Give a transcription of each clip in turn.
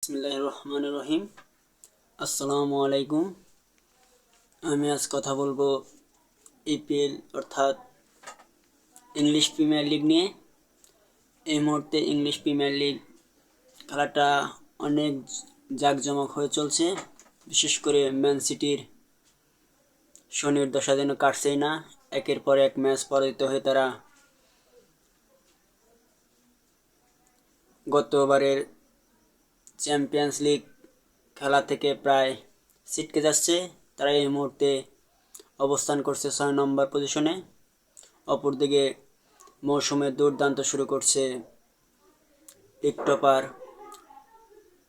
বিসমিল্লাহির রহমানির রহিম। আসসালামু আলাইকুম। আমি আজ কথা বলবো ইপিএল অর্থাৎ ইংলিশ প্রিমিয়ার লিগ নিয়ে। এই মুহূর্তে ইংলিশ প্রিমিয়ার লিগ খেলাটা অনেক জাঁকজমক হয়ে চলছে। বিশেষ করে ম্যান সিটির শনির দশা যেন কাটছেই না। একের পর এক ম্যাচ পরাজিত হয়ে তারা গতবারের চ্যাম্পিয়ন্স লিগ খেলা থেকে প্রায় ছিটকে যাচ্ছে। তারা এই মুহূর্তে অবস্থান করছে 6 নম্বর পজিশনে। অপরদিকে মৌসুমে দুর্দান্ত শুরু করছে লিগ টপার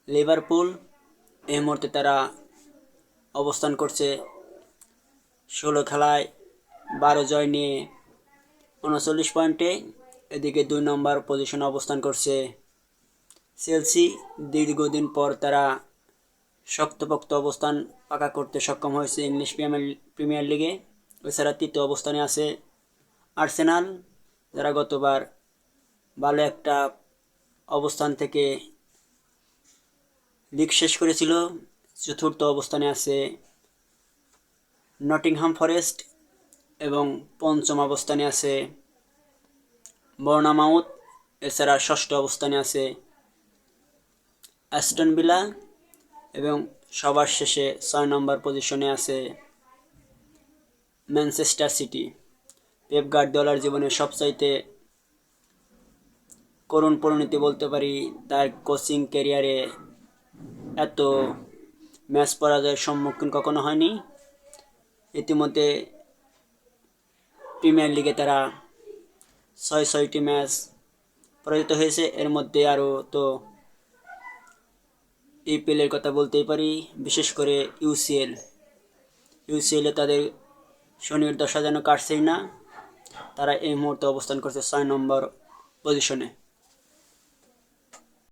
লিভারপুল। এই মুহূর্তে তারা অবস্থান করছে 16 খেলায় 12 জয় নিয়ে 39 পয়েন্টে। এদিকে 2 নম্বর পজিশনে অবস্থান করছে চেলসি। দীর্ঘদিন পর তারা শক্তপোক্ত অবস্থান পাকা করতে সক্ষম হয়েছে ইংলিশ প্রিমিয়ার লিগে। এছাড়া তৃতীয় অবস্থানে আছে আর্সেনাল, যারা গতবার ভালো একটা অবস্থান থেকে লিগ শেষ করেছিল। চতুর্থ অবস্থানে আছে নটিংহাম ফরেস্ট এবং পঞ্চম অবস্থানে আছে বর্নামাউথ। এছাড়া ষষ্ঠ অবস্থানে আছে অ্যাস্টন ভিলা এবং সবার শেষে 6 নম্বর পজিশনে আছে ম্যানচেস্টার সিটি। পেপ গার্দিওলার জীবনের সবচাইতে করুণ পরিণতি বলতে পারি, তার কোচিং ক্যারিয়ারে এত ম্যাচ পরাজয়ের সম্মুখীন কখনো হয়নি। ইতিমধ্যে প্রিমিয়ার লিগে তারা 6টি ম্যাচ পরাজিত হয়েছে। এর মধ্যে আরও তো ইপিএলের কথা বলতেই পারি, বিশেষ করে ইউসিএলে তাদের শনির দশা যেন কাটছেই না। তারা এই মুহূর্তে অবস্থান করছে 6 নম্বর পজিশনে।